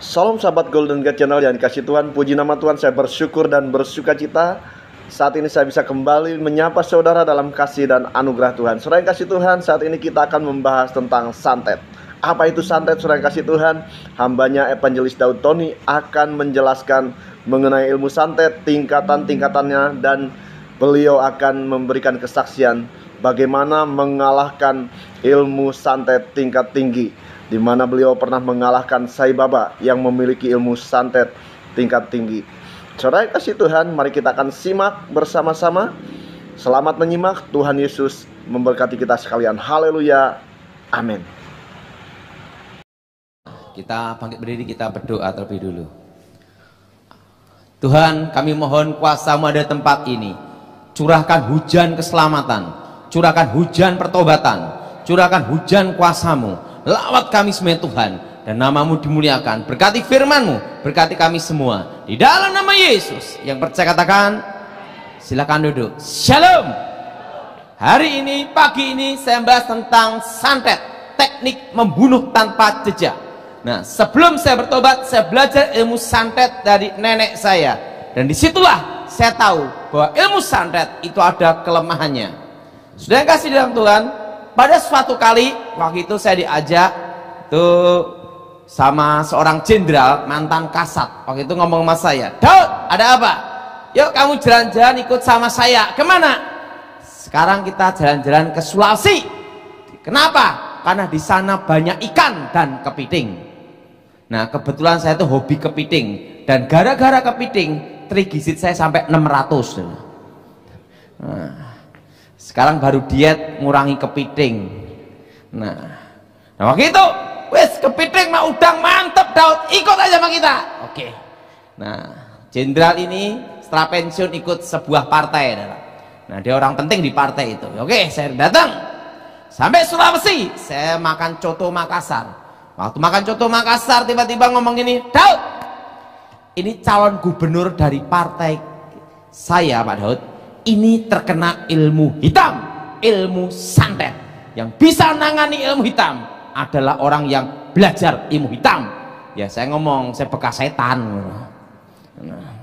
Salam sahabat Golden Gate Channel yang dikasih Tuhan. Puji nama Tuhan, saya bersyukur dan bersuka cita saat ini saya bisa kembali menyapa saudara dalam kasih dan anugerah Tuhan. Saudara yang kasih Tuhan, saat ini kita akan membahas tentang santet. Apa itu santet, saudara yang kasih Tuhan? Hambanya Evangelis Daud Tony akan menjelaskan mengenai ilmu santet, tingkatan-tingkatannya, dan beliau akan memberikan kesaksian bagaimana mengalahkan ilmu santet tingkat tinggi, di mana beliau pernah mengalahkan Sai Baba yang memiliki ilmu santet tingkat tinggi. Saudara yang kasih Tuhan, mari kita akan simak bersama-sama. Selamat menyimak, Tuhan Yesus memberkati kita sekalian. Haleluya, amin. Kita bangkit berdiri, kita berdoa terlebih dulu. Tuhan, kami mohon kuasa-Mu ada tempat ini. Curahkan hujan keselamatan, curahkan hujan pertobatan, curahkan hujan kuasa-Mu. Lawat kami semua Tuhan, dan nama-Mu dimuliakan. Berkati firman-Mu, berkati kami semua. Di dalam nama Yesus, yang percaya katakan, silakan duduk. Shalom. Hari ini, pagi ini saya bahas tentang santet, teknik membunuh tanpa jejak. Nah, sebelum saya bertobat, saya belajar ilmu santet dari nenek saya, dan disitulah saya tahu bahwa ilmu santet itu ada kelemahannya. Sudah kasih dalam Tuhan. Pada suatu kali, waktu itu saya diajak tuh sama seorang jenderal mantan Kasat. Waktu itu ngomong sama saya, Daud, ada apa? Yuk kamu jalan-jalan ikut sama saya. Kemana? Sekarang kita jalan-jalan ke Sulawesi. Kenapa? Karena di sana banyak ikan dan kepiting. Nah, kebetulan saya tuh hobi kepiting, dan gara-gara kepiting trigliserid saya sampai 600. Nah, sekarang baru diet ngurangi kepiting. Nah waktu itu wes kepiting mah udang mantep, Daud ikut aja sama kita. Oke. Nah, jenderal ini setelah pensiun ikut sebuah partai. Nah, dia orang penting di partai itu. Oke, saya datang sampai Sulawesi, saya makan coto Makassar. Waktu makan coto Makassar tiba-tiba ngomong gini, Daud, ini calon gubernur dari partai saya, Pak Daud, ini terkena ilmu hitam, ilmu santet. Yang bisa nangani ilmu hitam adalah orang yang belajar ilmu hitam. Ya, saya ngomong, saya bekas setan. Nah,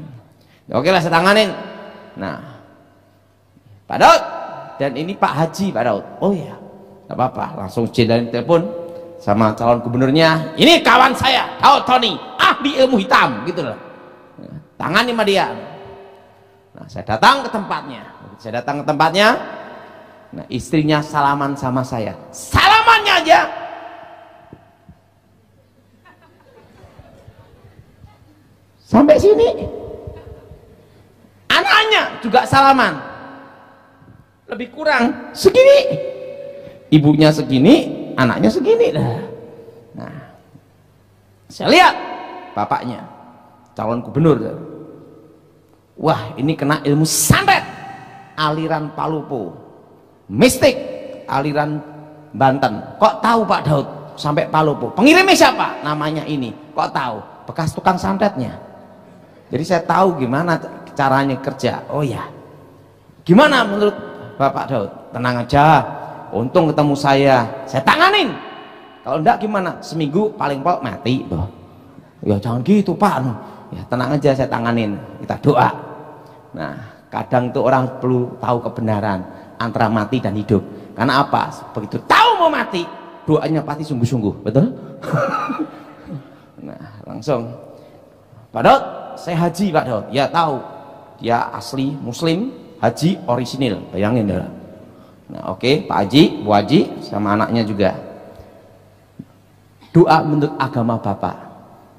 oke lah, saya tanganin. Nah, Pak Daud, dan ini Pak Haji, Pak Daud. Oh ya, gak apa-apa. Langsung jenderal telepon sama calon gubernurnya, ini kawan saya, Daud Tony, ahli ilmu hitam, gitu loh. Tangani sama dia. Nah, saya datang ke tempatnya. Saya datang ke tempatnya. Nah, istrinya salaman sama saya. Salamannya aja. Sampai sini. Anaknya juga salaman. Lebih kurang segini. Ibunya segini, anaknya segini. Nah, saya lihat bapaknya, calon gubernur. Wah, ini kena ilmu santet, aliran Palupo, mistik, aliran Banten. Kok tahu Pak Daud sampai Palupo? Pengirimnya siapa? Namanya ini. Kok tahu? Bekas tukang santetnya. Jadi saya tahu gimana caranya kerja. Oh ya, gimana menurut Bapak Daud? Tenang aja, untung ketemu saya tanganin. Kalau enggak gimana? Seminggu paling pol mati. Ya jangan gitu Pak. Ya tenang aja, saya tanganin, kita doa. Nah, kadang tuh orang perlu tahu kebenaran antara mati dan hidup. Karena apa? Begitu tahu mau mati, doanya pasti sungguh-sungguh, betul? Nah, langsung, Pak Daud, saya haji Pak Daud. Ya tahu, dia asli Muslim, haji orisinil, bayangin ya. Nah, oke, Pak Haji, Bu Haji, sama anaknya juga. Doa menurut agama Bapak.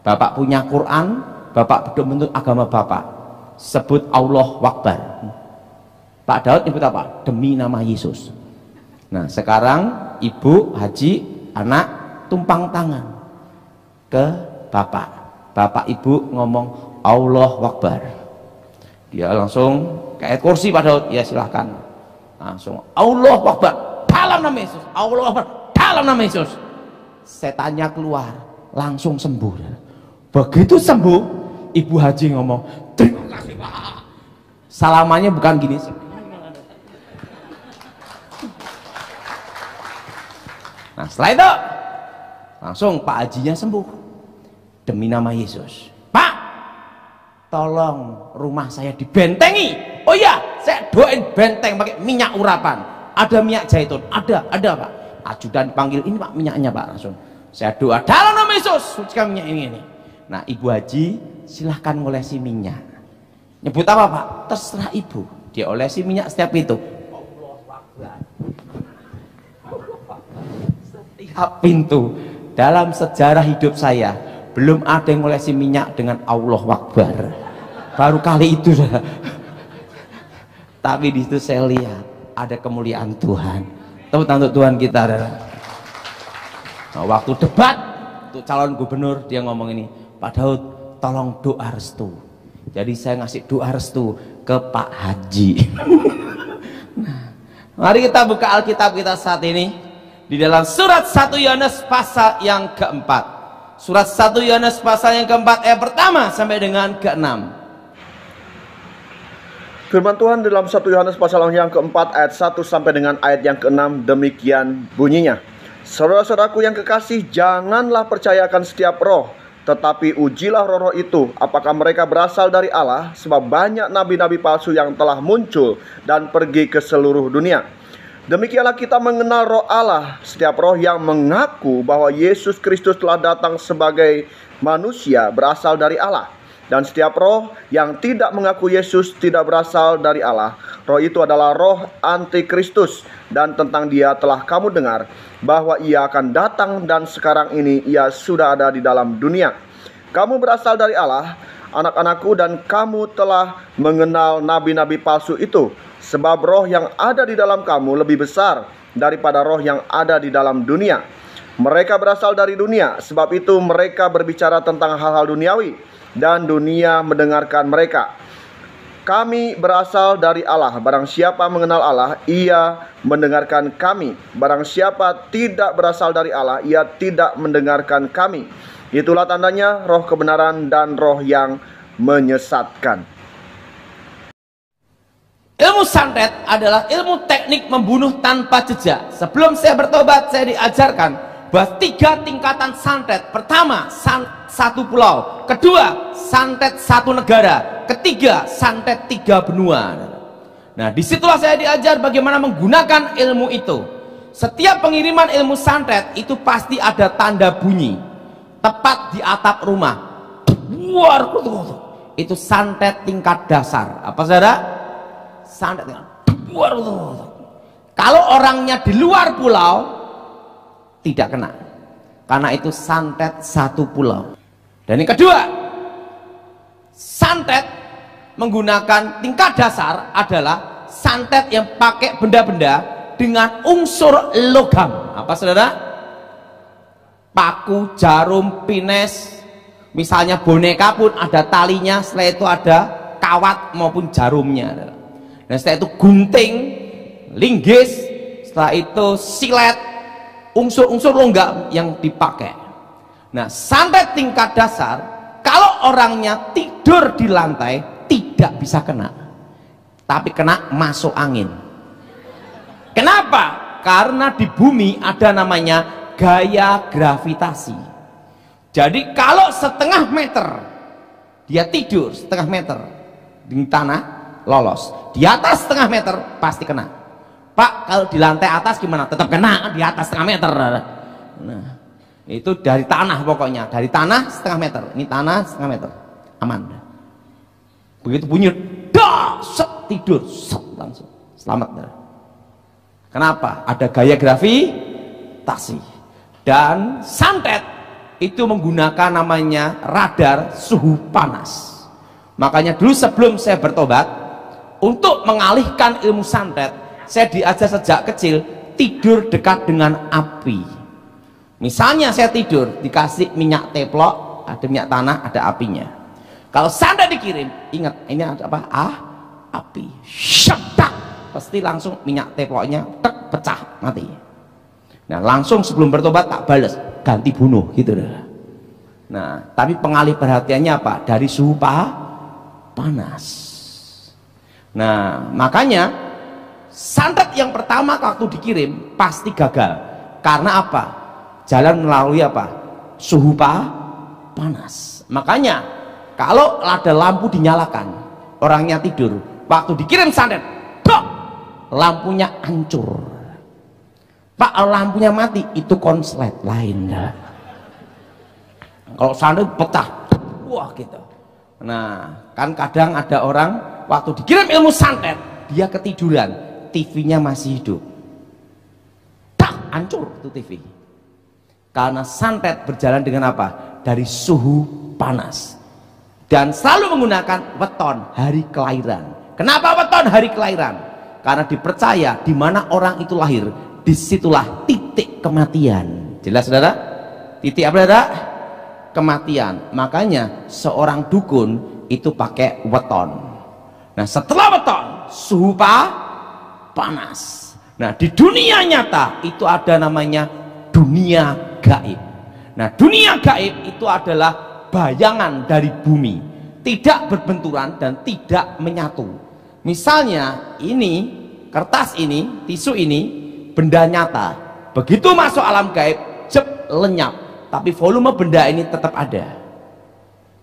Bapak punya Quran, Bapak berdoa menurut agama Bapak. Sebut Allah Akbar. Pak Daud nyebut apa? Demi nama Yesus. Nah, sekarang Ibu Haji, anak tumpang tangan ke Bapak. Bapak Ibu ngomong Allah Akbar. Dia langsung kayak kursi Pak Daud. Ya silahkan. Langsung Allah Akbar dalam nama Yesus. Allah Akbar dalam nama Yesus. Setannya keluar, langsung sembuh. Begitu sembuh, Ibu Haji ngomong, terima kasih Pak. Salamannya bukan gini. Nah, setelah itu langsung Pak Hajinya sembuh. demi nama Yesus. Pak, tolong rumah saya dibentengi. Oh iya, saya doain benteng pakai minyak urapan. Ada minyak zaitun, ada Pak. Ajudan panggil, ini Pak minyaknya Pak, langsung. Saya doa dalam nama Yesus, sucikan minyak ini. Nah, Ibu Haji silahkan ngolesi minyak. Nyebut apa Pak? Terserah Ibu. Dia olesi minyak setiap itu. Setiap pintu dalam sejarah hidup saya belum ada yang ngolesi minyak dengan Allah Akbar. Baru kali itu. Tapi di situ saya lihat ada kemuliaan Tuhan. Tepuk tangan untuk Tuhan kita. Nah, waktu debat untuk calon gubernur dia ngomong ini, Pak Daud tolong doa restu. Jadi saya ngasih doa restu ke Pak Haji. Nah, mari kita buka Alkitab kita saat ini di dalam surat 1 Yohanes pasal yang keempat. Surat 1 Yohanes pasal yang keempat ayat pertama sampai dengan ke-6. Firman Tuhan dalam 1 Yohanes pasal yang keempat ayat 1 sampai dengan ayat yang ke-6 demikian bunyinya. Saudara-saudaraku yang kekasih, janganlah percayakan setiap roh, tetapi ujilah roh-roh itu apakah mereka berasal dari Allah, sebab banyak nabi-nabi palsu yang telah muncul dan pergi ke seluruh dunia. Demikianlah kita mengenal roh Allah. Setiap roh yang mengaku bahwa Yesus Kristus telah datang sebagai manusia berasal dari Allah. Dan setiap roh yang tidak mengaku Yesus tidak berasal dari Allah. Roh itu adalah roh antikristus, dan tentang dia telah kamu dengar bahwa ia akan datang dan sekarang ini ia sudah ada di dalam dunia. Kamu berasal dari Allah, anak-anakku, dan kamu telah mengenal nabi-nabi palsu itu, sebab roh yang ada di dalam kamu lebih besar daripada roh yang ada di dalam dunia. Mereka berasal dari dunia, sebab itu mereka berbicara tentang hal-hal duniawi, dan dunia mendengarkan mereka. Kami berasal dari Allah. Barang siapa mengenal Allah, ia mendengarkan kami. Barang siapa tidak berasal dari Allah, ia tidak mendengarkan kami. Itulah tandanya roh kebenaran dan roh yang menyesatkan. Ilmu santet adalah ilmu teknik membunuh tanpa jejak. Sebelum saya bertobat, saya diajarkan bahwa 3 tingkatan santet. Pertama, satu pulau. Kedua, santet 1 negara. Ketiga, santet 3 benua. Nah, disitulah saya diajar bagaimana menggunakan ilmu itu. Setiap pengiriman ilmu santet itu pasti ada tanda bunyi tepat di atap rumah. Itu santet tingkat dasar. Apa saudara? Santet tingkat. Kalau orangnya di luar pulau tidak kena, karena itu santet 1 pulau. Dan yang kedua, santet menggunakan tingkat dasar adalah santet yang pakai benda-benda dengan unsur logam. Apa saudara? Paku, jarum, pines, misalnya boneka pun ada talinya, setelah itu ada kawat maupun jarumnya. Dan setelah itu gunting, linggis, setelah itu silet, unsur-unsur logam yang dipakai. Nah, santet tingkat dasar, kalau orangnya tidur di lantai tidak bisa kena, tapi kena masuk angin. Kenapa? Karena di bumi ada namanya gaya gravitasi. Jadi kalau setengah meter dia tidur, setengah meter di tanah lolos, di atas setengah meter pasti kena. Pak, kalau di lantai atas gimana? Tetap kena di atas setengah meter. Nah, itu dari tanah pokoknya, dari tanah setengah meter. Ini tanah setengah meter, aman. Begitu bunyi, dah, set, tidur, set, langsung selamat. Kenapa? Ada gaya gravitasi. Dan santet itu menggunakan namanya radar suhu panas. Makanya dulu sebelum saya bertobat, untuk mengalihkan ilmu santet, saya diajar sejak kecil tidur dekat dengan api. Misalnya saya tidur dikasih minyak teplok, ada minyak tanah, ada apinya. Kalau santet dikirim, ingat ini ada apa? Api. Syadak, pasti langsung minyak teploknya tek, pecah, mati. Nah, langsung sebelum bertobat tak balas, ganti bunuh gitu. Nah, tapi pengalih perhatiannya apa? Dari suhu panas. Nah, makanya santet yang pertama waktu dikirim pasti gagal. Karena apa? Jalan melalui apa? Suhu panas. Makanya kalau ada lampu dinyalakan, orangnya tidur, waktu dikirim santet, dok, lampunya hancur. Pak, kalau lampunya mati itu konslet lain. Kalau santet pecah, wah gitu. Nah, kan kadang ada orang waktu dikirim ilmu santet, dia ketiduran, TV-nya masih hidup, tak hancur itu TV. Karena santet berjalan dengan apa? Dari suhu panas, dan selalu menggunakan weton hari kelahiran. Kenapa weton hari kelahiran? Karena dipercaya di mana orang itu lahir, disitulah titik kematian. Jelas saudara? Titik apa saudara? Kematian. Makanya seorang dukun itu pakai weton. Nah, setelah weton suhu panas. Nah, di dunia nyata itu ada namanya dunia gaib. Nah, dunia gaib itu adalah bayangan dari bumi, tidak berbenturan dan tidak menyatu. Misalnya ini kertas ini, tisu ini, benda nyata, begitu masuk alam gaib, jep, lenyap. Tapi volume benda ini tetap ada,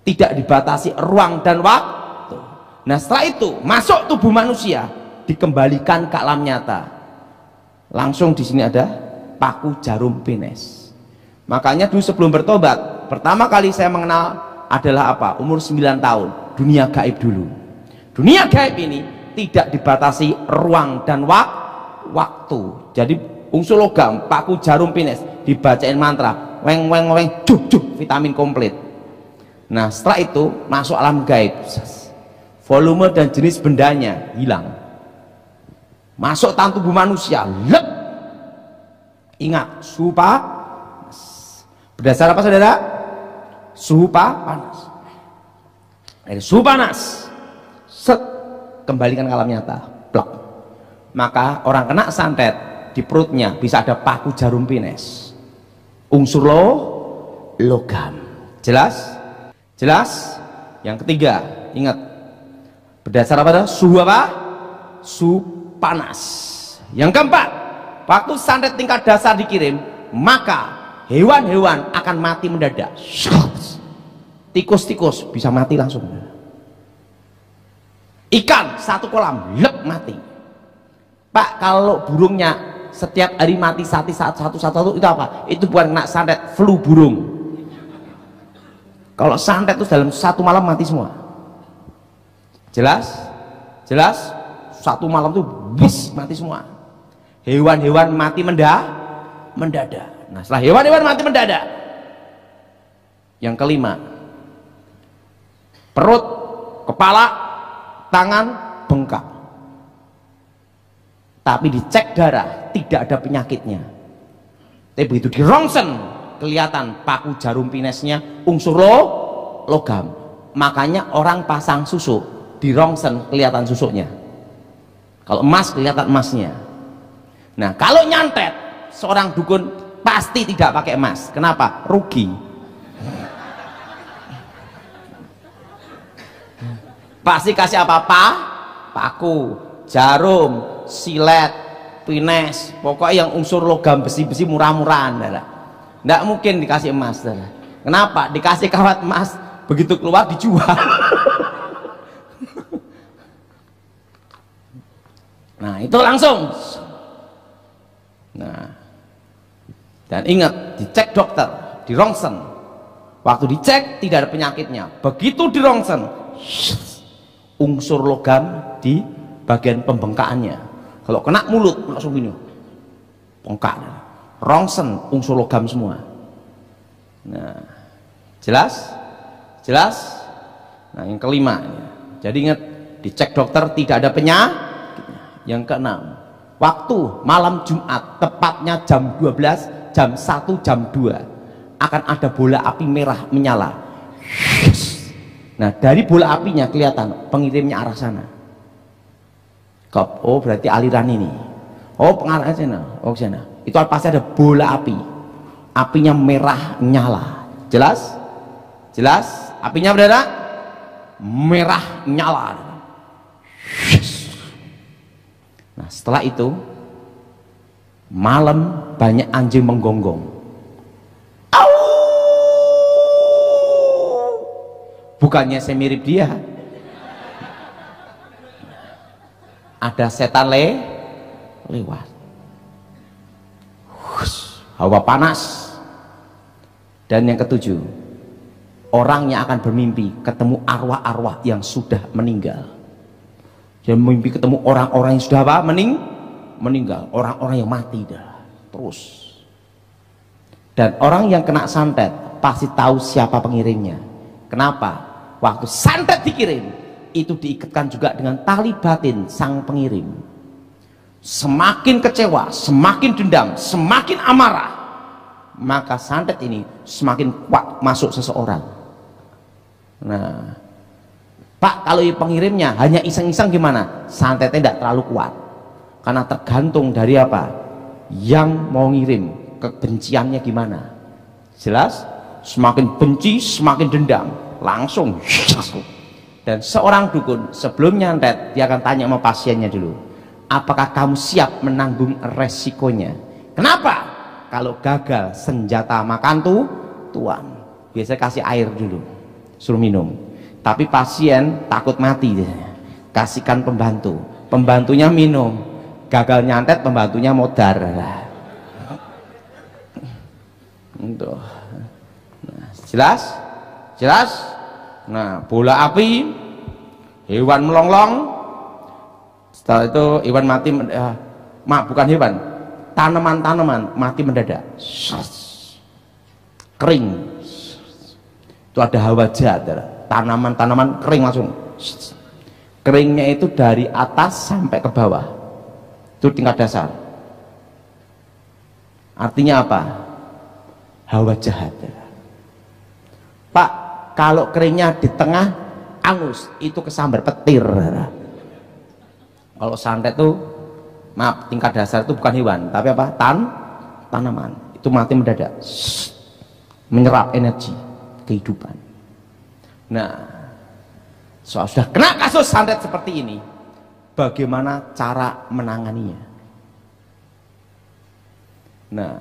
tidak dibatasi ruang dan waktu. Nah, setelah itu masuk tubuh manusia, dikembalikan ke alam nyata. Langsung di sini ada paku jarum penis. Makanya dulu sebelum bertobat, pertama kali saya mengenal adalah apa? Umur 9 tahun, dunia gaib dulu. Dunia gaib ini tidak dibatasi ruang dan waktu. Jadi unsur logam, paku jarum penis, dibacain mantra, weng weng weng, vitamin komplit. Nah, setelah itu masuk alam gaib, volume dan jenis bendanya hilang. Masuk tangan tubuh manusia, lep. Ingat, suhu panas. Berdasar apa saudara? Suhu panas. Dari suhu panas, set, kembalikan ke alam nyata, blok. Maka orang kena santet di perutnya bisa ada paku jarum penis, unsur logam. Jelas? Jelas? Yang ketiga, ingat, berdasar apa? Suhu apa? Suhu panas. Yang keempat, waktu santet tingkat dasar dikirim, maka hewan-hewan akan mati mendadak. Tikus-tikus bisa mati langsung. Ikan satu kolam, lep, mati. Pak, kalau burungnya setiap hari mati satu itu apa? Itu bukan kena santet, flu burung. Kalau santet itu dalam satu malam mati semua. Jelas? Jelas? Satu malam itu bis mati semua. Hewan-hewan mati mendadak. Nah, setelah hewan-hewan mati mendadak, yang kelima, perut, kepala, tangan bengkak, tapi dicek darah tidak ada penyakitnya. Tapi begitu dirongsen kelihatan paku jarum penisnya unsur logam. Makanya orang pasang susuk dirongsen kelihatan susuknya. Kalau emas kelihatan emasnya. Nah, kalau nyantet seorang dukun pasti tidak pakai emas. Kenapa? Rugi. Pasti kasih apa? Paku, jarum, silet, pines, pokoknya yang unsur logam, besi-besi murah-murahan. Tidak mungkin dikasih emas. Kenapa? Dikasih kawat emas, begitu keluar dijual. Nah, itu langsung. Nah, dan ingat, dicek dokter, dirongsen. Waktu dicek tidak ada penyakitnya. Begitu dirongsen, unsur logam di bagian pembengkaannya. Kalau kena mulut langsung gini, bengkak. Rongsen unsur logam semua. Nah, jelas? Jelas? Nah, yang kelima, jadi ingat, dicek dokter tidak ada penyakitnya. Yang keenam, waktu malam Jumat tepatnya jam 12, jam 1, jam 2 akan ada bola api merah menyala. Nah, dari bola apinya kelihatan pengirimnya arah sana. Oh, berarti aliran ini. Oh, pengarahnya sana. Oh, sana. Itu pasti ada bola api. Apinya merah nyala. Jelas? Jelas? Apinya berada merah nyala. Nah, setelah itu malam banyak anjing menggonggong. Au! bukannya saya mirip dia. Ada setan lewat. Hawa panas. Dan yang ketujuh, orang yang akan bermimpi ketemu arwah-arwah yang sudah meninggal. Dia mimpi ketemu orang-orang yang sudah apa? Meninggal, orang-orang yang mati dah. Terus. Dan orang yang kena santet pasti tahu siapa pengirimnya. Kenapa? Waktu santet dikirim, itu diikatkan juga dengan tali batin sang pengirim. Semakin kecewa, semakin dendam, semakin amarah, maka santet ini semakin kuat masuk seseorang. Nah, Pak, kalau pengirimnya hanya iseng-iseng gimana? Santetnya tidak terlalu kuat, karena tergantung dari apa yang mau ngirim, kebenciannya gimana. Jelas? Semakin benci, semakin dendam, langsung. Dan seorang dukun sebelum nyantet, dia akan tanya sama pasiennya dulu, apakah kamu siap menanggung resikonya? Kenapa? Kalau gagal senjata makan tuan, biasanya kasih air dulu, suruh minum. Tapi pasien takut mati, kasihkan pembantu, pembantunya minum. Gagal nyantet, pembantunya modar. Nah, jelas? Nah, bola api, hewan melonglong. Setelah itu hewan mati, bukan hewan, tanaman-tanaman mati mendadak, kering. Itu ada hawa jahat, tanaman-tanaman kering langsung. Keringnya itu dari atas sampai ke bawah, itu tingkat dasar. Artinya apa? Hawa jahat. Pak, kalau keringnya di tengah angus, itu kesambar petir. Kalau santet itu, maaf, tingkat dasar itu bukan hewan, tapi apa? Tanaman. Itu mati mendadak, menyerap energi kehidupan. Nah, soal sudah kena kasus santet seperti ini, bagaimana cara menanganinya? Nah,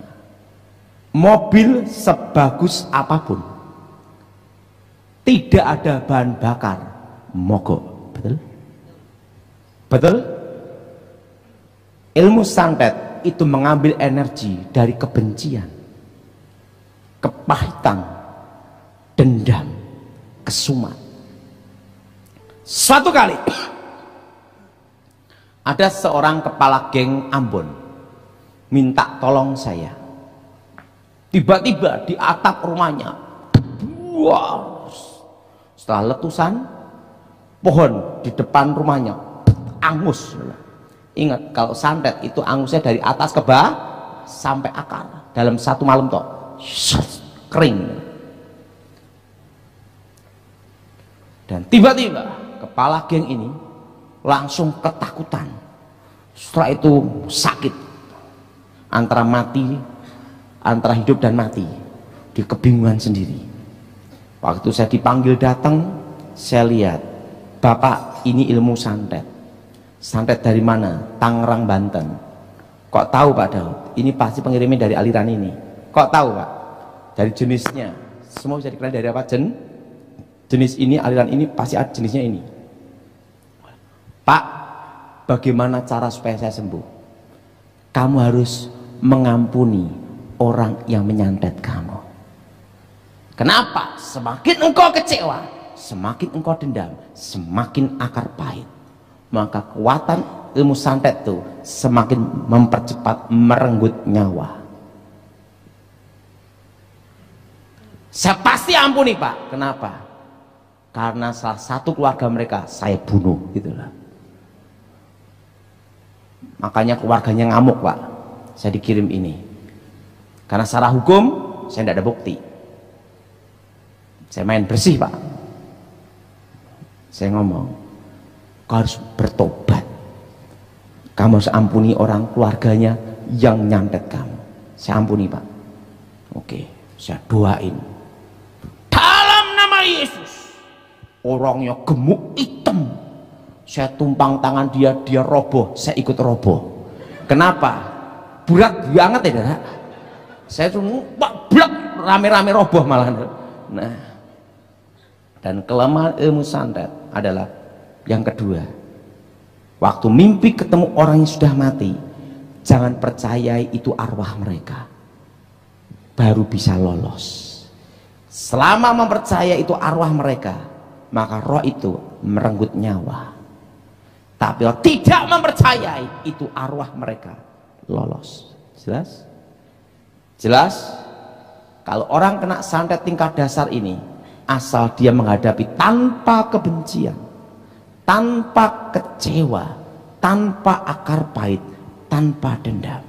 mobil sebagus apapun, tidak ada bahan bakar, mogok. Betul? Betul? Ilmu santet itu mengambil energi dari kebencian, kepahitan, dendam, kesumat. Suatu kali ada seorang kepala geng Ambon minta tolong saya. Tiba-tiba di atap rumahnya, wow, setelah letusan pohon di depan rumahnya angus. Ingat, kalau santet itu angusnya dari atas ke bawah sampai akar dalam satu malam toh, kering. Dan tiba-tiba kepala geng ini langsung ketakutan. Setelah itu sakit, antara hidup dan mati, di kebingungan sendiri. Waktu saya dipanggil datang, saya lihat, Bapak, ini ilmu santet. Santet dari mana? Tangerang, Banten. Kok tahu Pak Daud? Ini pasti pengirimnya dari aliran ini. Kok tahu Pak? Dari jenisnya. Semua bisa dikenal dari apa? Jenis ini, aliran ini, pasti ada jenisnya ini. Pak, bagaimana cara supaya saya sembuh? Kamu harus mengampuni orang yang menyantet kamu. Kenapa? Semakin engkau kecewa, semakin engkau dendam, semakin akar pahit, maka kekuatan ilmu santet itu semakin mempercepat merenggut nyawa. Saya pasti ampuni Pak. Kenapa? Karena salah satu keluarga mereka saya bunuh, gitulah. Makanya keluarganya ngamuk Pak, saya dikirim ini. Karena secara hukum saya tidak ada bukti. Saya main bersih Pak. Saya ngomong, kau harus bertobat. Kamu harus ampuni orang keluarganya yang nyantet kamu. Saya ampuni Pak. Oke, saya doain. Dalam nama Yesus. Orangnya gemuk hitam. Saya tumpang tangan dia, dia roboh. Saya ikut roboh. Kenapa? Berat banget ya. Saya tuh blak rame-rame roboh malah. Nah, Dan kelemahan ilmu santet adalah yang kedua, waktu mimpi ketemu orang yang sudah mati, jangan percayai itu arwah mereka, baru bisa lolos. Selama mempercayai itu arwah mereka, maka roh itu merenggut nyawa. Tapi kalau tidak mempercayai itu arwah mereka, lolos. Jelas? Jelas? Kalau orang kena santet tingkat dasar ini, asal dia menghadapi tanpa kebencian, tanpa kecewa, tanpa akar pahit, tanpa dendam,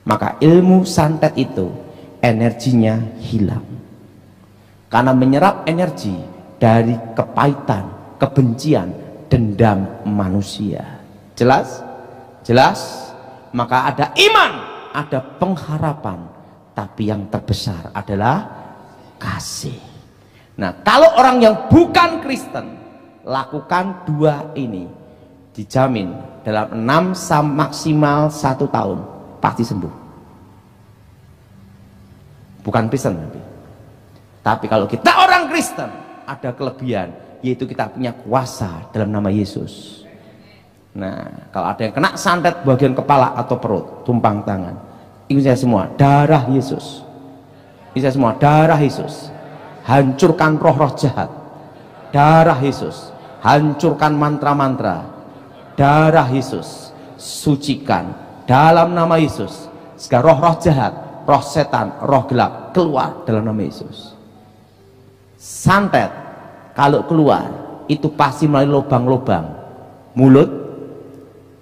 maka ilmu santet itu energinya hilang. Karena menyerap energi dari kepahitan, kebencian, dendam manusia. Jelas? Jelas? Maka ada iman, ada pengharapan, tapi yang terbesar adalah kasih. Nah, kalau orang yang bukan Kristen lakukan dua ini, dijamin dalam 6 maksimal 1 tahun pasti sembuh. Bukan Kristen tapi kalau kita orang Kristen ada kelebihan, yaitu kita punya kuasa dalam nama Yesus. Nah, kalau ada yang kena santet bagian kepala atau perut, tumpang tangan, ikuti saya semua, darah Yesus. Ikuti saya semua, darah Yesus. Hancurkan roh-roh jahat. Darah Yesus. Hancurkan mantra-mantra. Darah Yesus. Sucikan dalam nama Yesus. Segala roh-roh jahat, roh setan, roh gelap keluar dalam nama Yesus. Santet kalau keluar itu pasti melalui lubang-lubang mulut,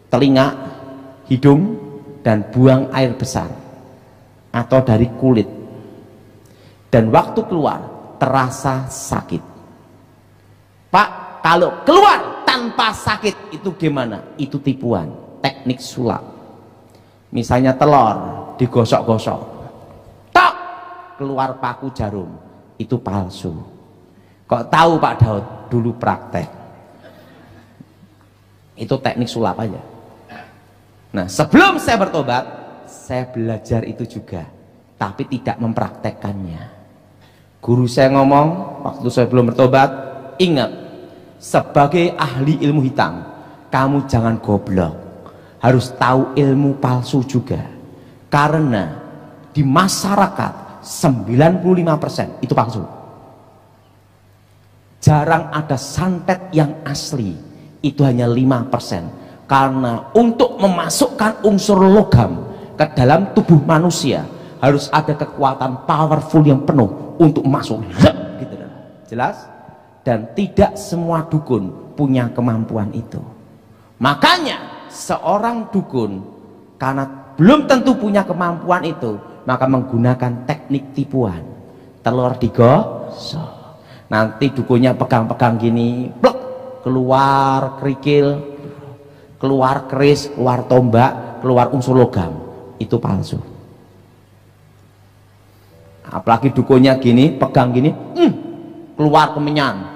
telinga, hidung, dan buang air besar atau dari kulit. Dan waktu keluar terasa sakit. Pak, kalau keluar tanpa sakit itu gimana? Itu tipuan, teknik sulap. Misalnya telur digosok-gosok, tok, keluar paku jarum, itu palsu. Kok tahu Pak Daud? Dulu praktek. Itu teknik sulap aja. Nah, sebelum saya bertobat, saya belajar itu juga, tapi tidak mempraktekkannya. Guru saya ngomong waktu saya belum bertobat, ingat, sebagai ahli ilmu hitam, kamu jangan goblok, harus tahu ilmu palsu juga. Karena di masyarakat 95% itu palsu. Jarang ada santet yang asli, itu hanya 5%. Karena untuk memasukkan unsur logam ke dalam tubuh manusia harus ada kekuatan powerful yang penuh untuk masuk. Gitu. Jelas? Dan tidak semua dukun punya kemampuan itu. Makanya seorang dukun karena belum tentu punya kemampuan itu, maka menggunakan teknik tipuan. Telur digosok, nanti dukunnya pegang-pegang gini, blok, keluar kerikil, keluar keris, keluar tombak, keluar unsur logam. Itu palsu. Apalagi dukunnya gini, pegang gini, keluar kemenyan,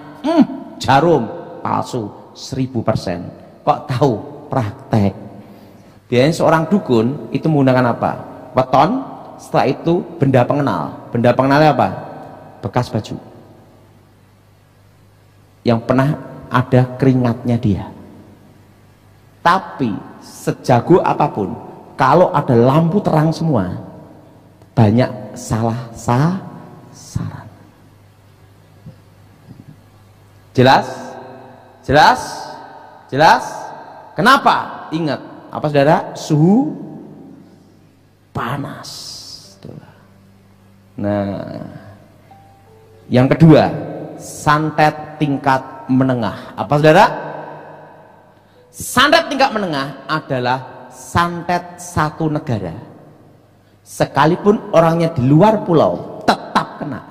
jarum, palsu 1000%. Kok tahu? Praktek. Biasanya seorang dukun itu menggunakan apa? Weton, setelah itu benda pengenal. Benda pengenalnya apa? Bekas baju yang pernah ada keringatnya dia. Tapi sejago apapun, kalau ada lampu terang semua, banyak salah sasaran. Jelas? Jelas? Jelas? Kenapa? Ingat, apa saudara? Suhu panas. Nah, yang kedua, santet tingkat menengah. Apa saudara? Santet tingkat menengah adalah santet satu negara. Sekalipun orangnya di luar pulau, tetap kena.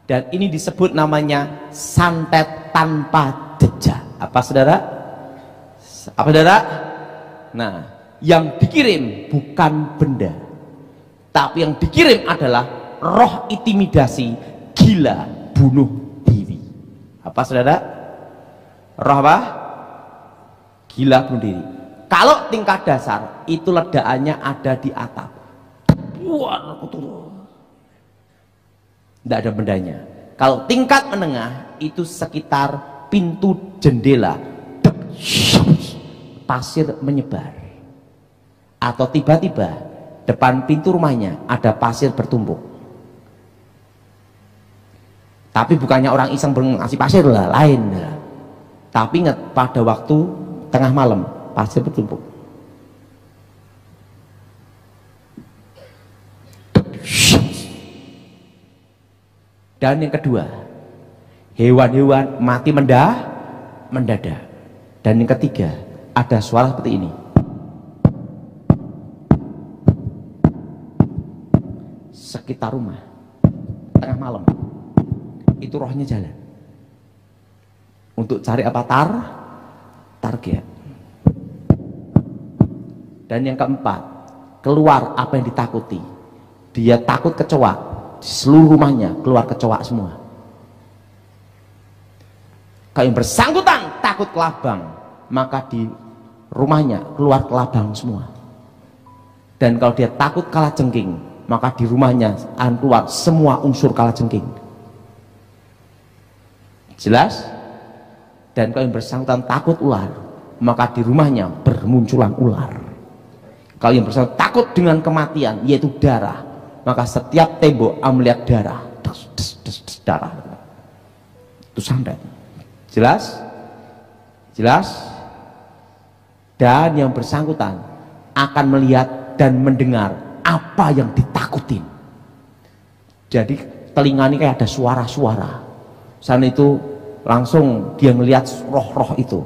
Dan ini disebut namanya santet tanpa jejak. Apa saudara? Apa saudara? Nah, yang dikirim bukan benda, tapi yang dikirim adalah roh intimidasi, gila, bunuh diri. Apa saudara? Roh apa? Gila, bunuh diri. Kalau tingkat dasar itu ledakannya ada di atap. Wah, tidak ada bendanya. Kalau tingkat menengah itu sekitar pintu jendela, pasir menyebar. Atau tiba-tiba depan pintu rumahnya ada pasir bertumpuk. Tapi bukannya orang iseng ngasih pasir lah, lain lah. Tapi ingat, pada waktu tengah malam pasir bertumpuk. Dan yang kedua, hewan-hewan mati mendadak. Dan yang ketiga, ada suara seperti ini. Sekitar rumah, tengah malam, itu rohnya jalan untuk cari apa? Target. Dan yang keempat, keluar apa yang ditakuti. Dia takut kecoa, di seluruh rumahnya keluar kecoa semua. Kalau yang bersangkutan takut kelabang, maka di rumahnya keluar kelabang semua. Dan kalau dia takut kalajengking, maka di rumahnya akan keluar semua unsur kalajengking. Jelas? Dan kalau yang bersangkutan takut ular, maka di rumahnya bermunculan ular. Kalau yang bersangkutan takut dengan kematian, yaitu darah, maka setiap tembok melihat darah, darah. Itu santet. Jelas? Jelas? Dan yang bersangkutan akan melihat dan mendengar apa yang ditakutin. Jadi telinga ini kayak ada suara-suara. Sana itu langsung dia ngelihat roh-roh itu.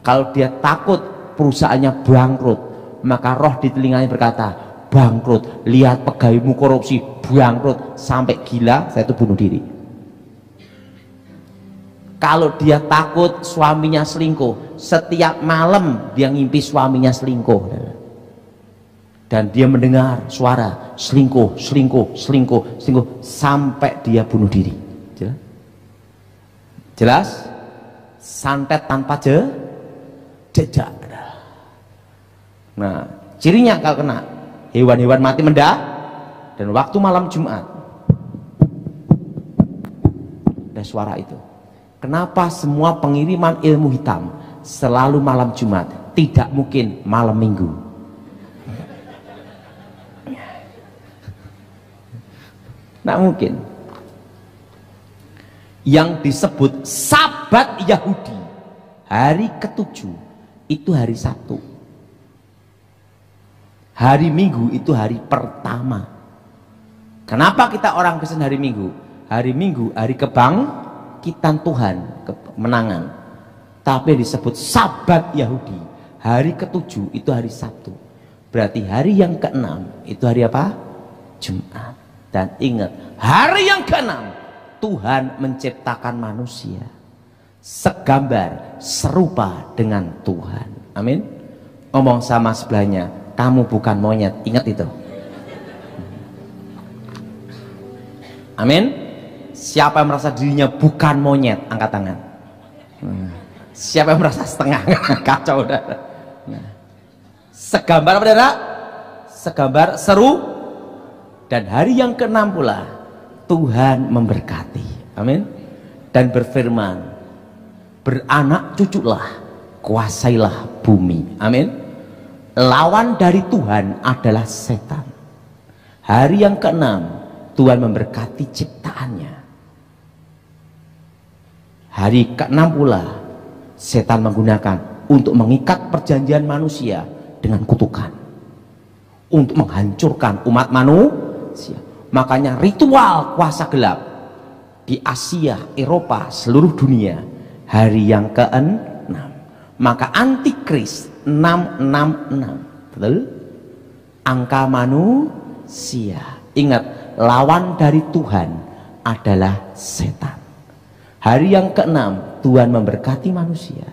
Kalau dia takut perusahaannya bangkrut, maka roh di telinganya berkata, bangkrut, lihat pegawaimu korupsi, bangkrut, sampai gila, saya itu bunuh diri. Kalau dia takut suaminya selingkuh, setiap malam dia ngimpi suaminya selingkuh. Dan dia mendengar suara selingkuh, selingkuh, selingkuh, selingkuh, sampai dia bunuh diri. Jelas? Jelas? Santet tanpa jejak. Nah, cirinya kalau kena hewan-hewan mati mendadak, dan waktu malam Jumat ada suara itu. Kenapa semua pengiriman ilmu hitam selalu malam Jumat, tidak mungkin malam Minggu? Tidak mungkin. Yang disebut Sabat Yahudi, hari ke-7 itu hari Sabtu. Hari Minggu itu hari pertama. Kenapa kita orang Kristen hari Minggu? Hari Minggu hari kebangkitan Tuhan, kemenangan. Tapi disebut Sabat Yahudi, hari ke-7 itu hari Sabtu. Berarti hari yang ke-6 itu hari apa? Jumat. Dan ingat, hari yang ke-6 Tuhan menciptakan manusia segambar, serupa dengan Tuhan. Amin. Ngomong sama sebelahnya, kamu bukan monyet, ingat itu. Amin. Siapa yang merasa dirinya bukan monyet, angkat tangan. Siapa yang merasa setengah, kacau udah. Segambar apa saudara? Segambar, seru. Dan hari yang ke-6 pula Tuhan memberkati, amin, dan berfirman, beranak cuculah, kuasailah bumi, amin. Lawan dari Tuhan adalah setan. Hari yang ke-6 Tuhan memberkati ciptaannya. Hari ke-6 pula setan menggunakan untuk mengikat perjanjian manusia dengan kutukan, untuk menghancurkan umat manusia. Makanya ritual kuasa gelap di Asia, Eropa, seluruh dunia hari yang ke-6. Maka antikris 666, betul? Angka manusia. Ingat, lawan dari Tuhan adalah setan. Hari yang ke-6 Tuhan memberkati manusia.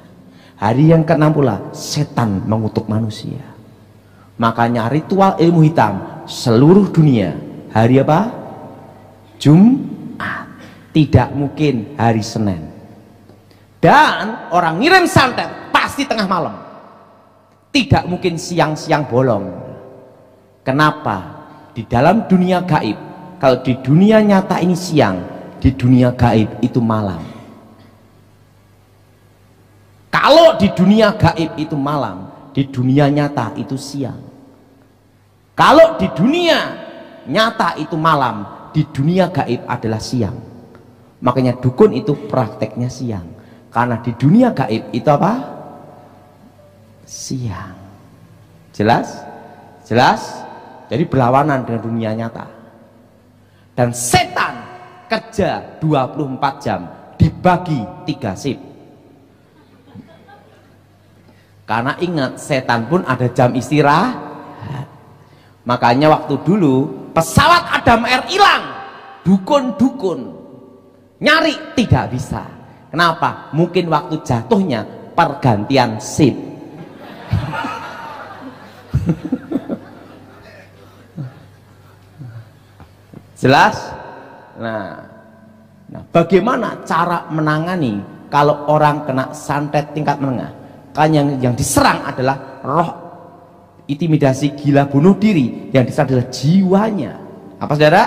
Hari yang ke-6 pula setan mengutuk manusia. Makanya ritual ilmu hitam seluruh dunia hari apa? Jumat. Tidak mungkin hari Senin. Dan orang ngirim santet pasti tengah malam. Tidak mungkin siang-siang bolong. Kenapa? Di dalam dunia gaib, kalau di dunia nyata ini siang, di dunia gaib itu malam. Kalau di dunia gaib itu malam, di dunia nyata itu siang. Kalau di dunia nyata itu malam, di dunia gaib adalah siang. Makanya dukun itu prakteknya siang, karena di dunia gaib itu apa? Siang. Jelas? Jelas? Jadi berlawanan dengan dunia nyata. Dan setan kerja 24 jam dibagi 3 shift. Karena ingat, setan pun ada jam istirahat. Makanya waktu dulu pesawat Adam Air hilang, dukun-dukun nyari tidak bisa. Kenapa? Mungkin waktu jatuhnya pergantian shift. Jelas? Nah, bagaimana cara menangani kalau orang kena santet tingkat menengah? Kan yang diserang adalah roh intimidasi, gila, bunuh diri. Yang diserang adalah jiwanya. Apa saudara?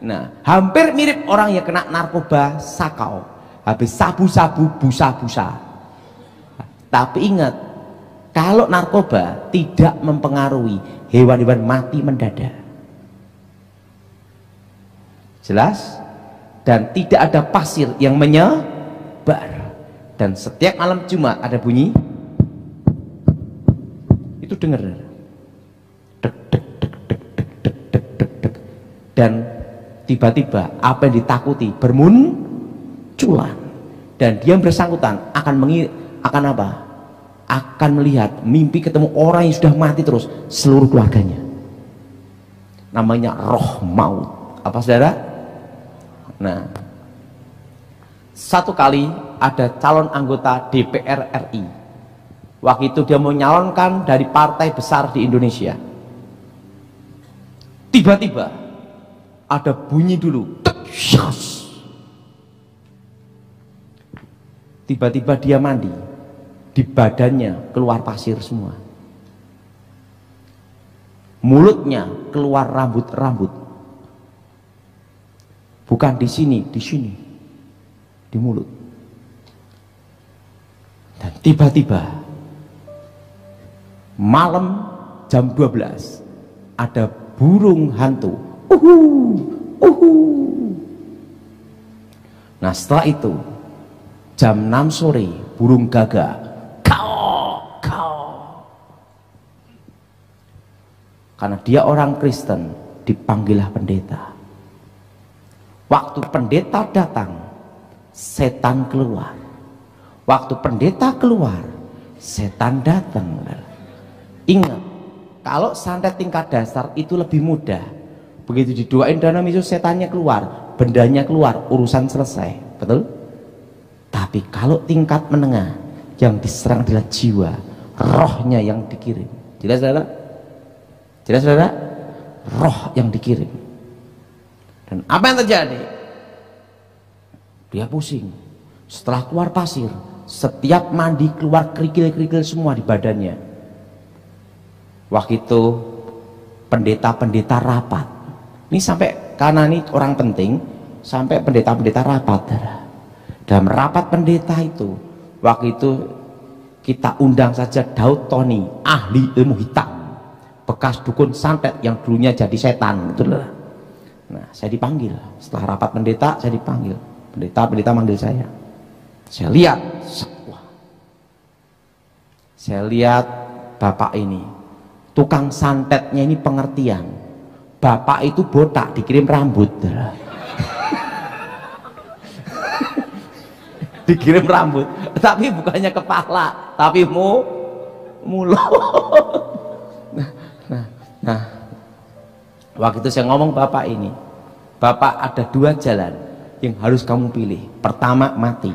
Nah, hampir mirip orang yang kena narkoba sakau, habis sabu-sabu, busa-busa. Tapi ingat, kalau narkoba tidak mempengaruhi, hewan-hewan mati mendadak. Jelas? Dan tidak ada pasir yang menyebar. Dan setiap malam Jumat ada bunyi, itu dengar, dek, dek, dek, dek, dek, dek, dek, dek. Dan tiba-tiba apa yang ditakuti bermunculan, dan dia bersangkutan akan apa? Akan melihat mimpi ketemu orang yang sudah mati terus, seluruh keluarganya. Namanya roh maut. Apa saudara? Nah, satu kali ada calon anggota DPR RI. Waktu itu dia mau nyalonkan dari partai besar di Indonesia. Tiba-tiba ada bunyi dulu. Tiba-tiba dia mandi. Di badannya keluar pasir semua. Mulutnya keluar rambut-rambut. Bukan di sini, di mulut. Dan tiba-tiba malam jam 12 ada burung hantu. Nah, setelah itu jam 6 sore burung gagak. Karena dia orang Kristen, dipanggillah pendeta. Waktu pendeta datang, setan keluar. Waktu pendeta keluar, setan datang. Ingat, kalau santet tingkat dasar itu lebih mudah. Begitu didoain dalam itu, setannya keluar, bendanya keluar, urusan selesai. Betul? Tapi kalau tingkat menengah, yang diserang adalah jiwa, rohnya yang dikirim. Jelas saudara? Jelas saudara? Roh yang dikirim. Dan apa yang terjadi? Dia pusing. Setelah keluar pasir, setiap mandi keluar kerikil-kerikil semua di badannya. Waktu itu pendeta-pendeta rapat. Ini sampai, karena ini orang penting, sampai pendeta-pendeta rapat. Dalam rapat pendeta itu, waktu itu kita undang saja Daud Tony, ahli ilmu hitam, bekas dukun santet yang dulunya jadi setan. Itulah. Nah, saya dipanggil. Setelah rapat pendeta, saya dipanggil. Pendeta manggil saya. Saya lihat, wah. Saya lihat bapak ini, tukang santetnya ini pengertian. Bapak itu botak, dikirim rambut. Dikirim rambut, tapi bukannya kepala, tapi mulut. Nah, waktu itu saya ngomong bapak ini, bapak ada 2 jalan yang harus kamu pilih. Pertama, mati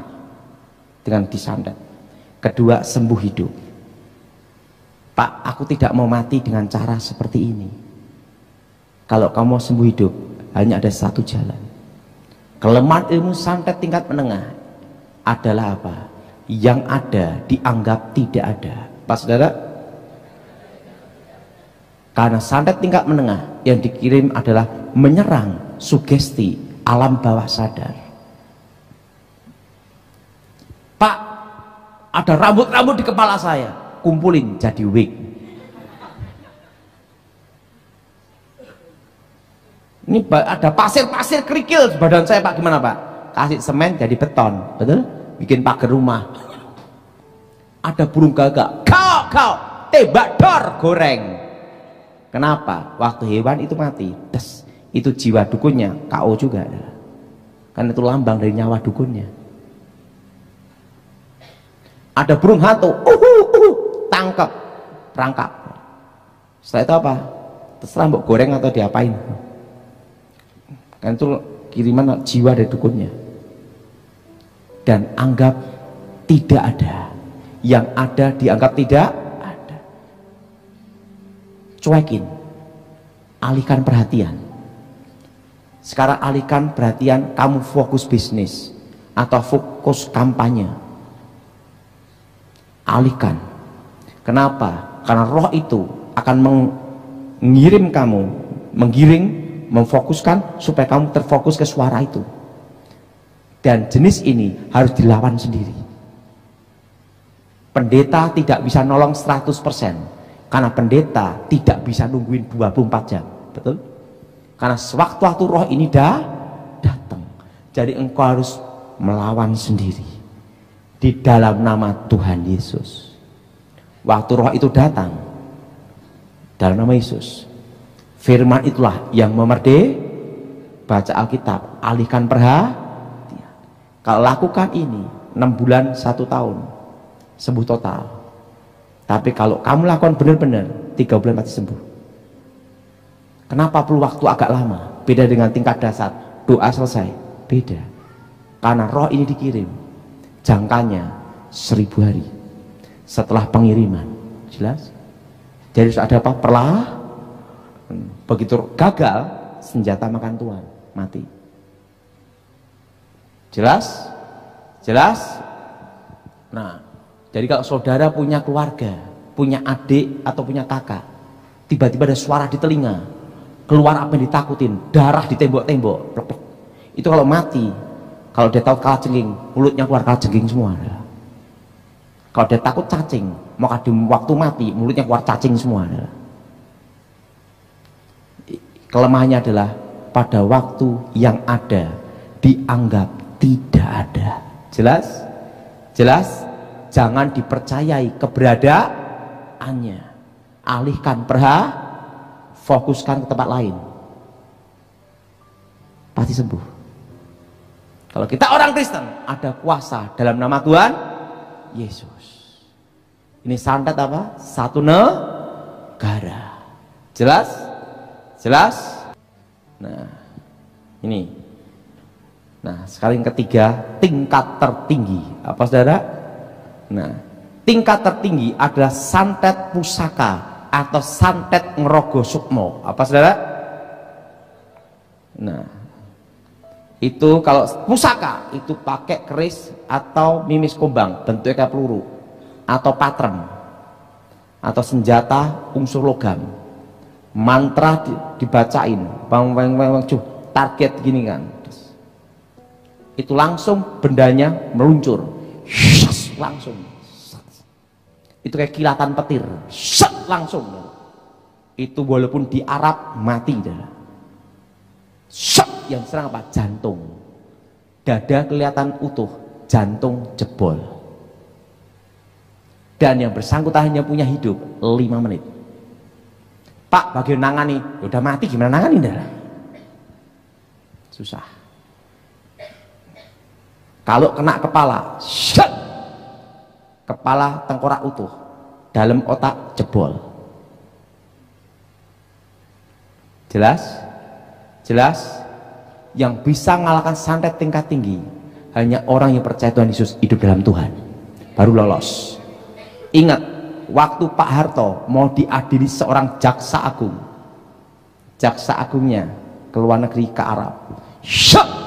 dengan disantet. Kedua, sembuh hidup. Pak, aku tidak mau mati dengan cara seperti ini. Kalau kamu mau sembuh hidup, hanya ada 1 jalan. Kelemahan ilmu santet tingkat menengah adalah apa? Yang ada dianggap tidak ada. Pak saudara? Karena santet tingkat menengah yang dikirim adalah menyerang, sugesti, alam bawah sadar. Pak, ada rambut-rambut di kepala saya, kumpulin jadi wig. Ini ada pasir-pasir kerikil di badan saya, Pak, gimana Pak? Kasih semen jadi beton, betul? Bikin pagar rumah. Ada burung gagak, kau tembak dor, goreng. Kenapa? Waktu hewan itu mati, des, itu jiwa dukunnya KO juga, kan itu lambang dari nyawa dukunnya. Ada burung hantu, tangkap, rangkap. Setelah itu apa? Terserah mbok goreng atau diapain. Kan itu kiriman jiwa dari dukunnya. Dan anggap tidak ada, yang ada dianggap tidak ada. Cuekin, alihkan perhatian. Sekarang alihkan perhatian, kamu fokus bisnis atau fokus kampanye. Alihkan. Kenapa? Karena roh itu akan mengirim kamu, menggiring, memfokuskan supaya kamu terfokus ke suara itu. Dan jenis ini harus dilawan sendiri. Pendeta tidak bisa nolong 100%, karena pendeta tidak bisa nungguin 24 jam, betul? Karena sewaktu-waktu roh ini datang, jadi engkau harus melawan sendiri di dalam nama Tuhan Yesus. Waktu roh itu datang dalam nama Yesus, firman itulah yang baca Alkitab, alihkan perhatian. Kalau lakukan ini 6 bulan 1 tahun sembuh total. Tapi kalau kamu lakukan benar-benar 3 bulan pasti sembuh. Kenapa perlu waktu agak lama? Beda dengan tingkat dasar doa selesai, beda. Karena roh ini dikirim, jangkanya 1000 hari setelah pengiriman. Jelas? Jadi ada apa? Begitu gagal, senjata makan tuan, mati. Jelas? Jelas? Nah, jadi kalau saudara punya keluarga, punya adik atau punya kakak, tiba-tiba ada suara di telinga, keluar apa yang ditakutin, darah di tembok-tembok, itu kalau mati, kalau dia tahu kalajengking, mulutnya keluar kalajengking semua. Kalau dia takut cacing, maka di waktu mati mulutnya keluar cacing semua. Kelemahannya adalah pada waktu yang ada dianggap tidak ada. Jelas? Jelas? Jangan dipercayai keberadaannya. Alihkan fokuskan ke tempat lain. Pasti sembuh. Kalau kita orang Kristen, ada kuasa dalam nama Tuhan Yesus. Ini santet apa? Satu negara. Jelas? Jelas? Nah, ini. Nah, sekarang yang ketiga, tingkat tertinggi. Apa saudara? Nah, tingkat tertinggi adalah santet pusaka atau santet ngerogo sukmo. Apa saudara? Nah, itu kalau pusaka itu pakai keris atau mimis kumbang, bentuknya kayak peluru, atau patrem, atau senjata unsur logam. Mantra dibacain, target gini kan. Itu langsung bendanya meluncur, langsung. Itu kayak kilatan petir, langsung. Itu walaupun di Arab mati dah. Yang serang apa? Jantung. Dada kelihatan utuh, jantung jebol. Dan yang bersangkutan hanya punya hidup 5 menit. Pak, bagian nangani, udah mati gimana nangani dah? Susah. Kalau kena kepala, kepala tengkorak utuh, dalam otak jebol. Jelas? Jelas? Yang bisa mengalahkan santet tingkat tinggi hanya orang yang percaya Tuhan Yesus, hidup dalam Tuhan, baru lolos. Ingat, waktu Pak Harto mau diadili seorang jaksa agung, jaksa agungnya ke luar negeri, ke Arab,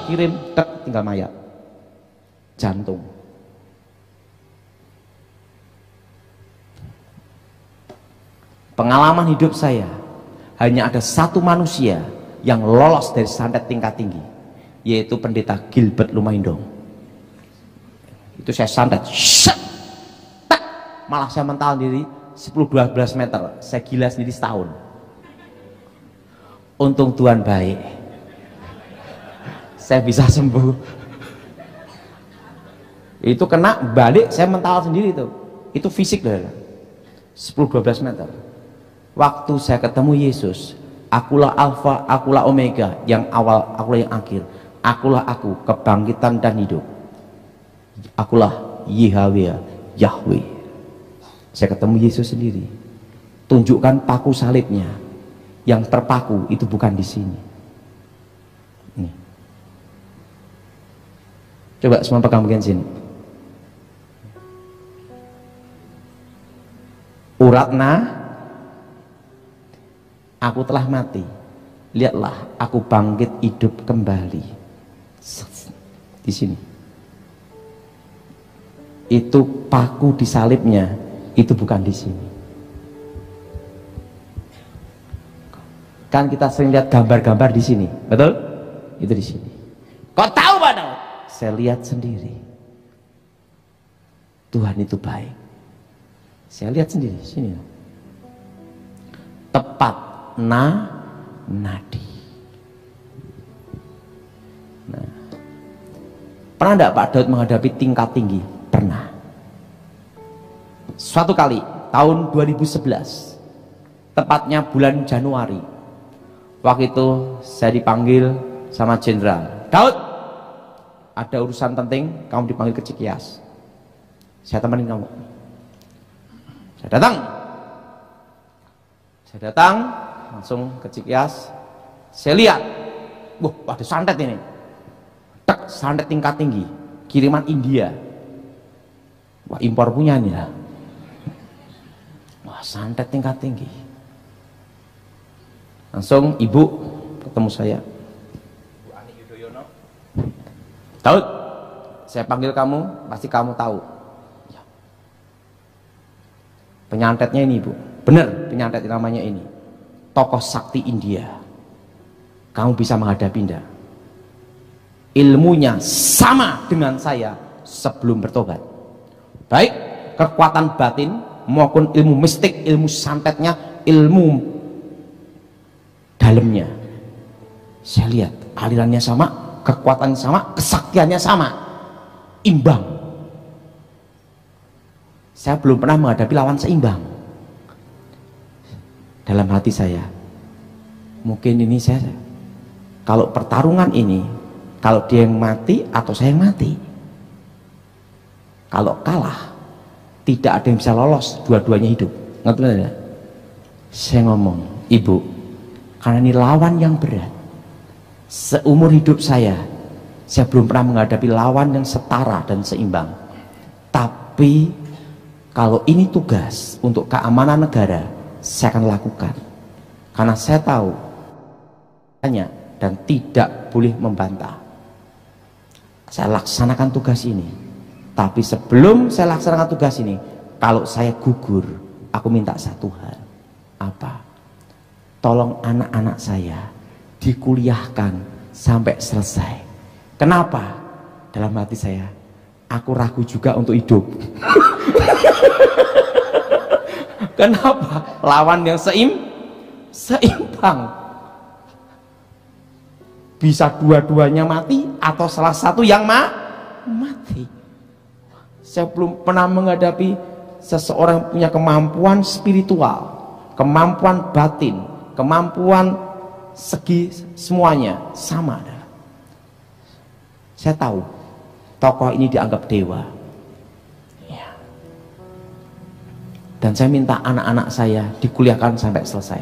kirim, tinggal mayat, jantung. Pengalaman hidup saya, hanya ada satu manusia yang lolos dari santet tingkat tinggi. yaitu pendeta Gilbert Lumaindong. Itu saya santet, tak, malah saya mental diri 10-12 meter, saya gila sendiri setahun. Untung Tuhan baik, saya bisa sembuh. Itu kena balik, saya mental sendiri itu fisik lah, 10-12 meter. Waktu saya ketemu Yesus, akulah Alfa, akulah Omega, yang awal, akulah yang akhir, akulah aku, kebangkitan dan hidup, akulah Yahweh, Yahweh. Saya ketemu Yesus sendiri, tunjukkan paku salibnya, yang terpaku itu bukan di sini. Nih. Coba semua pegang bagian sini. Uratna, aku telah mati, lihatlah aku bangkit hidup kembali. Di sini. Itu paku di salibnya, itu bukan di sini. Kan kita sering lihat gambar-gambar di sini, betul? Itu di sini. Kau tahu mana? Saya lihat sendiri. Tuhan itu baik. Saya lihat sendiri sini. Tepat nadi. Nah, pernah enggak Pak Daud menghadapi tingkat tinggi? Pernah. Suatu kali tahun 2011, tepatnya bulan Januari, waktu itu saya dipanggil sama jenderal, Daud, ada urusan penting, kamu dipanggil ke Cikias. Saya temenin kamu. Saya datang langsung ke Cikias. Saya lihat, wah, ada santet ini, tak, santet tingkat tinggi, kiriman India. Wah, impor punya nih lah. Wah, santet tingkat tinggi. Langsung ibu ketemu saya, Bu Ani Yudhoyono. Daud, saya panggil kamu, pasti kamu tahu. Ya. Penyantetnya ini, Bu. Benar, penyantet namanya ini. Tokoh sakti India. Kamu bisa menghadapi enggak? Ilmunya sama dengan saya sebelum bertobat. Baik kekuatan batin maupun ilmu mistik, ilmu santetnya, ilmu dalamnya. Saya lihat alirannya sama, kekuatannya sama, kesaktiannya sama, imbang. Saya belum pernah menghadapi lawan seimbang. Dalam hati saya, mungkin ini saya, kalau pertarungan ini, kalau dia yang mati atau saya yang mati. Kalau kalah, tidak ada yang bisa lolos, dua-duanya hidup. Ngerti nggak? Saya ngomong, ibu, karena ini lawan yang berat. Seumur hidup saya belum pernah menghadapi lawan yang setara dan seimbang. Tapi kalau ini tugas untuk keamanan negara, saya akan lakukan. Karena saya tahu hanya dan tidak boleh membantah. Saya laksanakan tugas ini. Tapi sebelum saya laksanakan tugas ini, kalau saya gugur, aku minta satu hal. Apa? Tolong anak-anak saya dikuliahkan sampai selesai. Kenapa? Dalam hati saya, aku ragu juga untuk hidup. Kenapa? Lawan yang seimbang. Bisa dua-duanya mati atau salah satu yang mati. Saya belum pernah menghadapi seseorang yang punya kemampuan spiritual, kemampuan batin, kemampuan segi semuanya sama. Saya tahu tokoh ini dianggap dewa. Ya. Dan saya minta anak-anak saya dikuliahkan sampai selesai,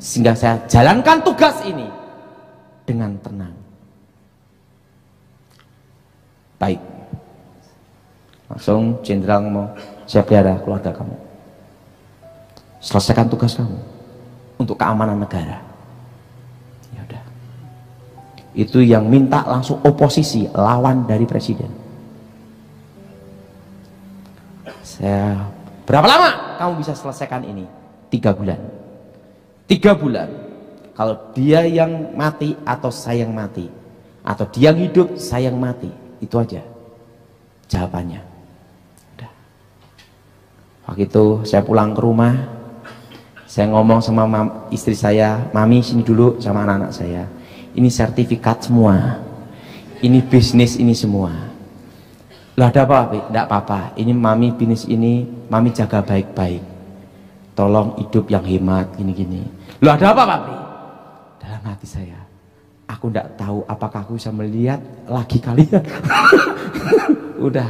sehingga saya jalankan tugas ini dengan tenang. Baik. Langsung jenderal ngomong, saya pelihara keluarga kamu, selesaikan tugas kamu untuk keamanan negara. Ya udah. Itu yang minta langsung oposisi, lawan dari presiden. Saya, berapa lama kamu bisa selesaikan ini? 3 bulan. 3 bulan. Kalau dia yang mati atau saya yang mati, atau dia yang hidup, saya yang mati. Itu aja jawabannya. Udah. Waktu itu saya pulang ke rumah, saya ngomong sama istri saya, Mami sini dulu sama anak-anak saya. Ini sertifikat semua, ini bisnis ini semua. Lah ada apa? Tidak apa-apa. Ini Mami bisnis ini, Mami jaga baik-baik. Tolong hidup yang hemat, gini-gini. Lah ada apa, Papi? Dalam hati saya, aku tidak tahu apakah aku bisa melihat lagi kalian. udah.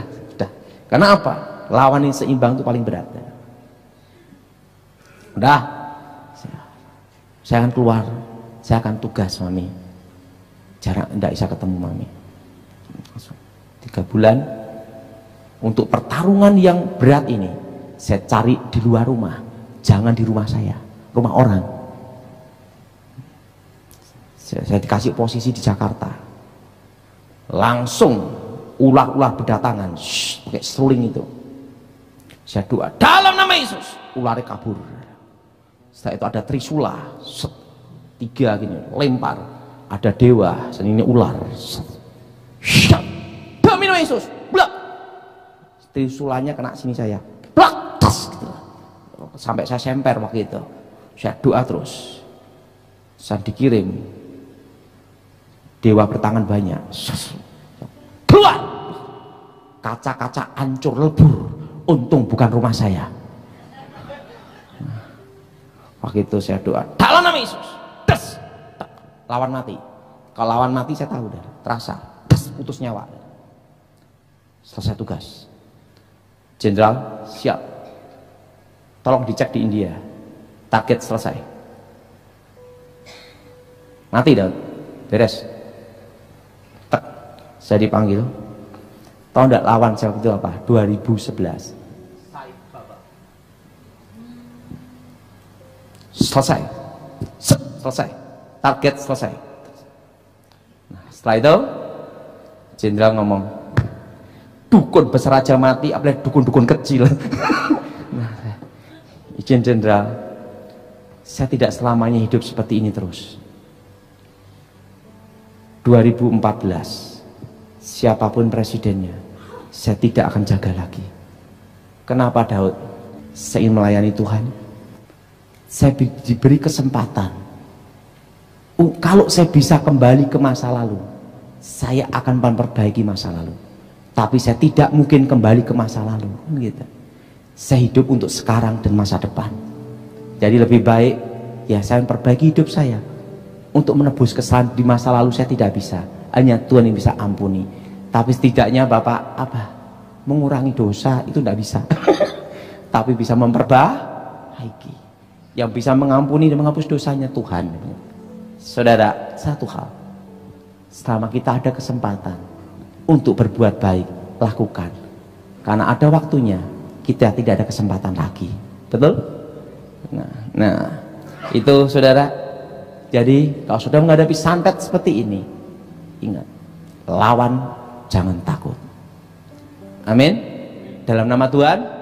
Karena apa? Lawan yang seimbang itu paling berat. Udah, saya akan keluar, saya akan tugas Mami. Jarang tidak bisa ketemu Mami. 3 bulan untuk pertarungan yang berat ini, saya cari di luar rumah, jangan di rumah saya, rumah orang. Saya dikasih posisi di Jakarta, langsung ular-ular berdatangan, pakai seruling itu. Saya doa dalam nama Yesus, ularnya kabur. Setelah itu ada trisula, 3 gini, lempar. Ada dewa, ini ular. Demi nama Yesus, blak. Trisulanya kena sini saya, blak, tas, gitu. Sampai saya semper waktu itu. Saya doa terus. Saya dikirim dewa bertangan banyak. Keluar. Kaca-kaca hancur lebur. Untung bukan rumah saya. Waktu itu saya doa dalam nama Yesus, des, lawan mati. Kalau lawan mati saya tahu udah terasa, des, putus nyawa. Selesai tugas. Jenderal siap, tolong dicek di India, target selesai. Mati Daud, beres. Tek, saya dipanggil. Tahu enggak lawan saya waktu itu apa? 2011. Selesai, selesai, target selesai. Nah, setelah itu jenderal ngomong, dukun besar aja mati, apalagi dukun-dukun kecil. Nah, izin jenderal, saya tidak selamanya hidup seperti ini terus. 2014 siapapun presidennya, saya tidak akan jaga lagi. Kenapa Daud? Saya ingin melayani Tuhan. Saya diberi kesempatan. Kalau saya bisa kembali ke masa lalu, saya akan memperbaiki masa lalu. Tapi saya tidak mungkin kembali ke masa lalu, gitu. Saya hidup untuk sekarang dan masa depan. Jadi lebih baik ya saya memperbaiki hidup saya. Untuk menebus kesalahan di masa lalu saya tidak bisa. Hanya Tuhan yang bisa ampuni. Tapi setidaknya Bapak mengurangi dosa itu tidak bisa. Tapi bisa memperbaiki. Yang bisa mengampuni dan menghapus dosanya Tuhan. Saudara, satu hal, selama kita ada kesempatan untuk berbuat baik, lakukan. Karena ada waktunya kita tidak ada kesempatan lagi. Betul? Nah, itu saudara. Jadi kalau sudah menghadapi santet seperti ini, ingat, lawan, jangan takut. Amin. Dalam nama Tuhan.